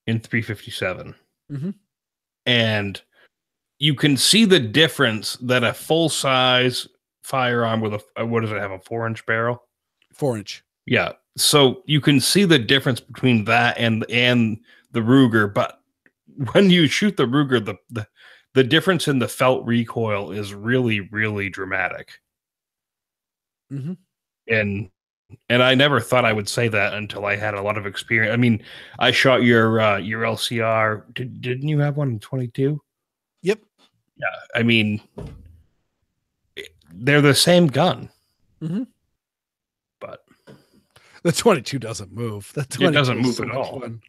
Speaker 1: in 357.
Speaker 2: Mm-hmm.
Speaker 1: And you can see the difference that a full size firearm with what does it have, a 4-inch barrel?
Speaker 2: 4-inch.
Speaker 1: Yeah. So you can see the difference between that and the Ruger, but when you shoot the Ruger, the difference in the felt recoil is really, really dramatic.
Speaker 2: Mm-hmm.
Speaker 1: And I never thought I would say that until I had a lot of experience. I mean, I shot your LCR. Didn't you have one in 22?
Speaker 2: Yep.
Speaker 1: Yeah. I mean, they're the same gun.
Speaker 2: Mm-hmm.
Speaker 1: But
Speaker 2: the 22 doesn't move. That 22
Speaker 1: it doesn't move
Speaker 2: so
Speaker 1: at all.
Speaker 2: Fun.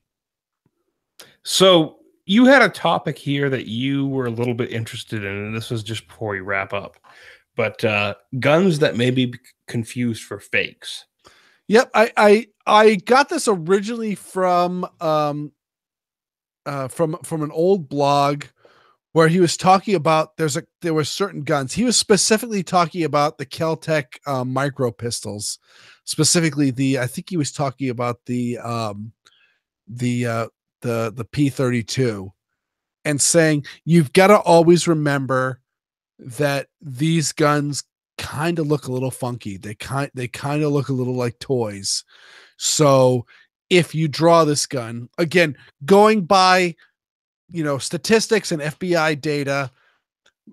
Speaker 1: So you had a topic here that you were a little bit interested in, and this was just before we wrap up. But guns that may be confused for fakes.
Speaker 2: Yep, I got this originally from an old blog where he was talking about there were certain guns. He was specifically talking about the Kel-Tec micro pistols, specifically I think he was talking about the P32, and saying you've got to always remember that these guns kind of look a little funky. They kind of look a little like toys. So if you draw this gun, again, going by, statistics and FBI data,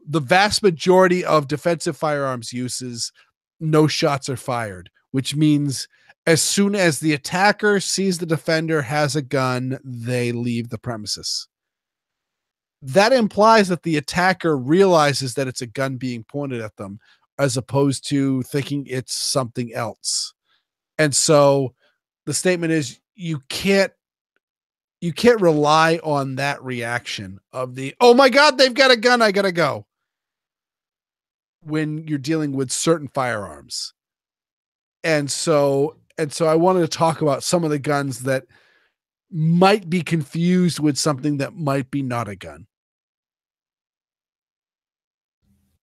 Speaker 2: the vast majority of defensive firearms uses, no shots are fired, which means as soon as the attacker sees the defender has a gun, they leave the premises. That implies that the attacker realizes that it's a gun being pointed at them, as opposed to thinking it's something else. And so the statement is you can't rely on that reaction of the, oh my God, they've got a gun, I gotta go, when you're dealing with certain firearms. And so I wanted to talk about some of the guns that might be confused with something that might be not a gun.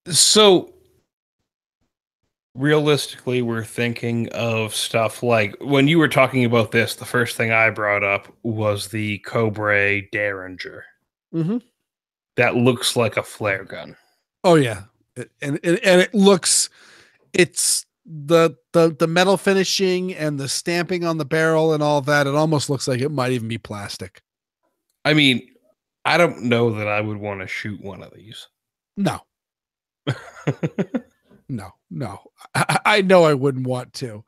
Speaker 1: So realistically, we're thinking of stuff like when you were talking about this, the first thing I brought up was the Cobra Derringer.
Speaker 2: Mm-hmm.
Speaker 1: That looks like a flare gun.
Speaker 2: Oh yeah. And it looks, it's the metal finishing and the stamping on the barrel and all that. It almost looks like it might even be plastic.
Speaker 1: I mean, I don't know that I would want to shoot one of these.
Speaker 2: No. No. I know I wouldn't want to.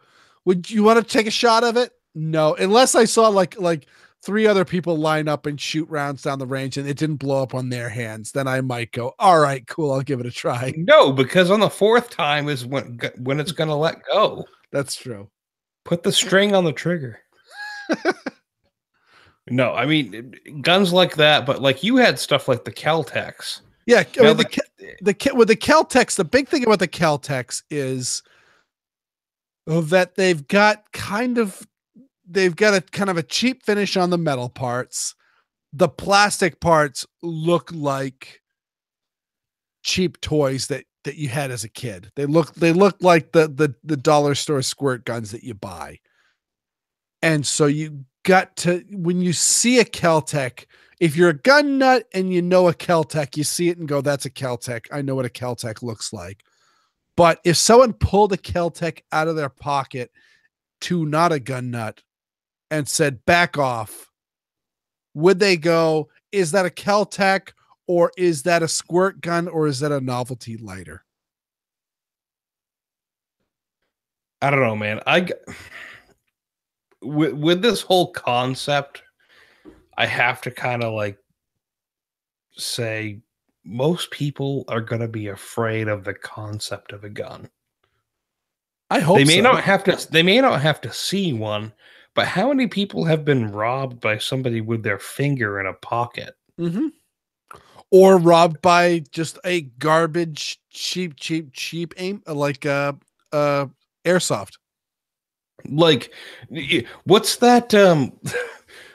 Speaker 2: Would you want to take a shot of it? No, unless I saw like 3 other people line up and shoot rounds down the range and it didn't blow up on their hands, then I might go, all right, cool, I'll give it a try.
Speaker 1: No, because on the 4th time is when it's going to let go.
Speaker 2: That's true.
Speaker 1: Put the string on the trigger. No, I mean, guns like that, but like you had stuff like the Kel-Tecs.
Speaker 2: Yeah, I mean, with the Kel-Tecs, the big thing about the Kel-Tecs is that they've got kind of a cheap finish on the metal parts. The plastic parts look like cheap toys that you had as a kid. They look like the dollar store squirt guns that you buy. And so you got to, when you see a Kel-Tec, if you're a gun nut and you know a Kel-Tec, you see it and go, that's a Kel-Tec. I know what a Kel-Tec looks like. But if someone pulled a Kel-Tec out of their pocket to not a gun nut and said, back off, would they go, is that a Kel-Tec, or is that a squirt gun, or is that a novelty lighter?
Speaker 1: I don't know, man. With this whole concept, I have to kind of like say most people are going to be afraid of the concept of a gun.
Speaker 2: I hope
Speaker 1: they may not have to see one, but how many people have been robbed by somebody with their finger in a pocket?
Speaker 2: Mm-hmm. or robbed by just a garbage, cheap aim like airsoft.
Speaker 1: Like, what's that?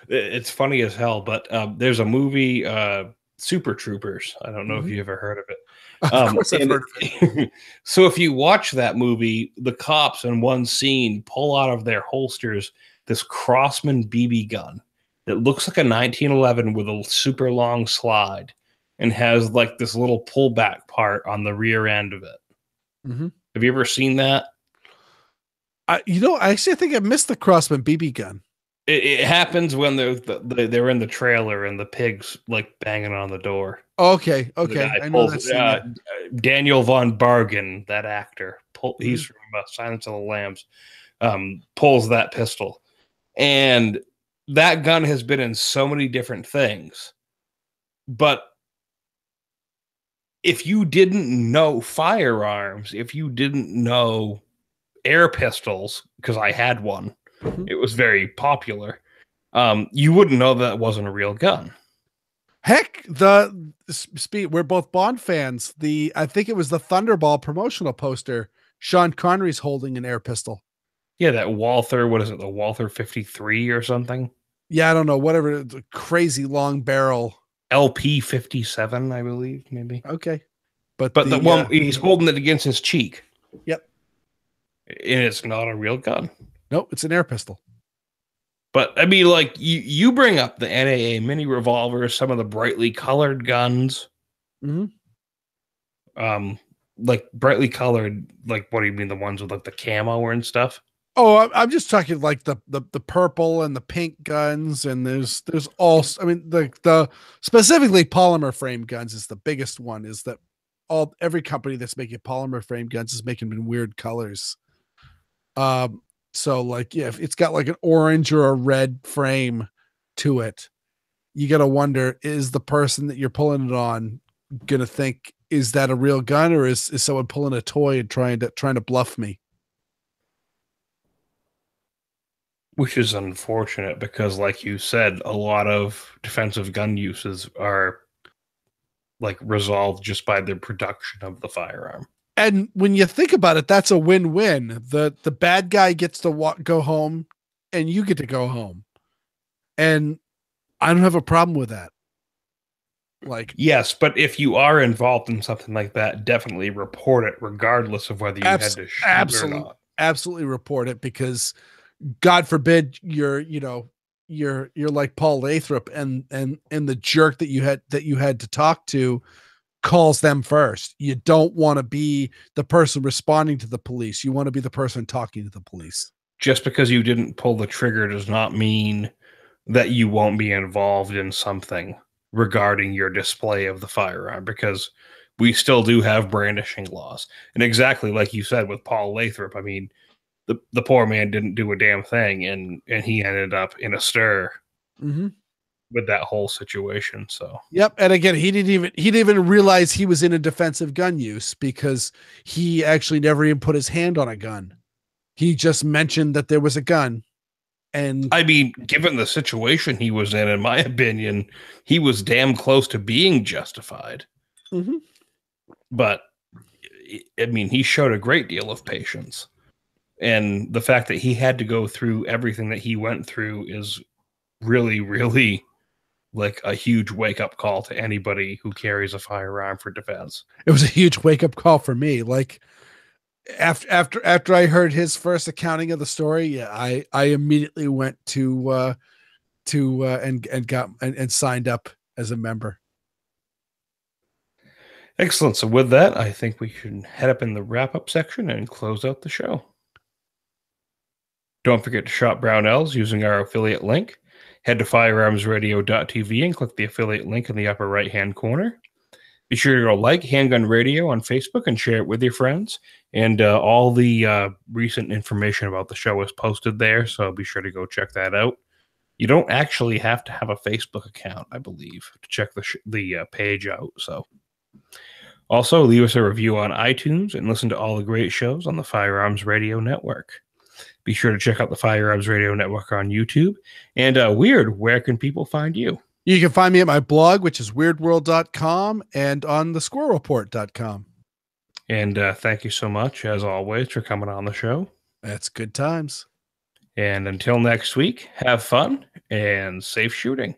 Speaker 1: It's funny as hell, but there's a movie, Super Troopers. I don't know if you ever heard of it.
Speaker 2: Of course, I've heard of it.
Speaker 1: So if you watch that movie, the cops in one scene pull out of their holsters this Crossman BB gun that looks like a 1911 with a super long slide and has like this little pullback part on the rear end of it.
Speaker 2: Mm-hmm.
Speaker 1: Have you ever seen that?
Speaker 2: I actually think I missed the Crossman BB gun.
Speaker 1: It happens when they're in the trailer and the pig's like banging on the door.
Speaker 2: Okay. I know that.
Speaker 1: Daniel von Bargen, that actor, he's from Silence of the Lambs, pulls that pistol. And that gun has been in so many different things. But if you didn't know firearms, if you didn't know air pistols, because I had one, it was very popular, you wouldn't know that it wasn't a real gun.
Speaker 2: Heck, we're both Bond fans. I think it was the Thunderball promotional poster. Sean Connery's holding an air pistol.
Speaker 1: Yeah, that Walther, what is it, the Walther 53 or something?
Speaker 2: Yeah, I don't know, whatever, the crazy long barrel.
Speaker 1: LP 57, I believe, maybe.
Speaker 2: Okay. But
Speaker 1: the one, he's holding it against his cheek.
Speaker 2: Yep.
Speaker 1: And it's not a real gun.
Speaker 2: Nope, it's an air pistol.
Speaker 1: But, I mean, like, you bring up the NAA mini revolvers, some of the brightly colored guns.
Speaker 2: Mm-hmm.
Speaker 1: Like, brightly colored, like, what do you mean, the ones with, like, the camo and stuff?
Speaker 2: Oh, I'm just talking like the purple and the pink guns, and there's also, I mean, the specifically polymer frame guns is the biggest one. Is that every company that's making polymer frame guns is making them in weird colors. So like, yeah, if it's got like an orange or a red frame to it, you got to wonder, is the person that you're pulling it on gonna think, is that a real gun, or is someone pulling a toy and trying to bluff me?
Speaker 1: Which is unfortunate because, like you said, a lot of defensive gun uses are like resolved just by the production of the firearm.
Speaker 2: And when you think about it, that's a win-win. The bad guy gets to go home, and you get to go home. And I don't have a problem with that. Like,
Speaker 1: yes, but if you are involved in something like that, definitely report it, regardless of whether you had to shoot or not.
Speaker 2: Absolutely report it, because God forbid you're like Paul Lathrop, and the jerk that you had to talk to calls them first. You don't want to be the person responding to the police. You want to be the person talking to the police.
Speaker 1: Just because you didn't pull the trigger does not mean that you won't be involved in something regarding your display of the firearm, because we still do have brandishing laws. And exactly like you said with Paul Lathrop, I mean, the poor man didn't do a damn thing, and he ended up in a stir with that whole situation. So
Speaker 2: yep. And again, he didn't even realize he was in a defensive gun use, because he actually never even put his hand on a gun. He just mentioned that there was a gun. And
Speaker 1: I mean, given the situation he was in my opinion, he was damn close to being justified. But I mean, he showed a great deal of patience. And the fact that he had to go through everything that he went through is really, really like a huge wake-up call to anybody who carries a firearm for defense.
Speaker 2: It was a huge wake-up call for me. Like, after I heard his first accounting of the story, yeah, I immediately went to and signed up as a member.
Speaker 1: Excellent. So with that, I think we should head up in the wrap-up section and close out the show. Don't forget to shop Brownells using our affiliate link. Head to firearmsradio.tv and click the affiliate link in the upper right-hand corner. Be sure to go like Handgun Radio on Facebook and share it with your friends. And all the recent information about the show is posted there, so be sure to go check that out. You don't actually have to have a Facebook account, I believe, to check the page out. So, also leave us a review on iTunes and listen to all the great shows on the Firearms Radio Network. Be sure to check out the Firearms Radio Network on YouTube. And Weird, where can people find you?
Speaker 2: You can find me at my blog, which is weirdworld.com, and on the squirrelreport.com.
Speaker 1: And thank you so much, as always, for coming on the show.
Speaker 2: That's good times.
Speaker 1: And until next week, have fun and safe shooting.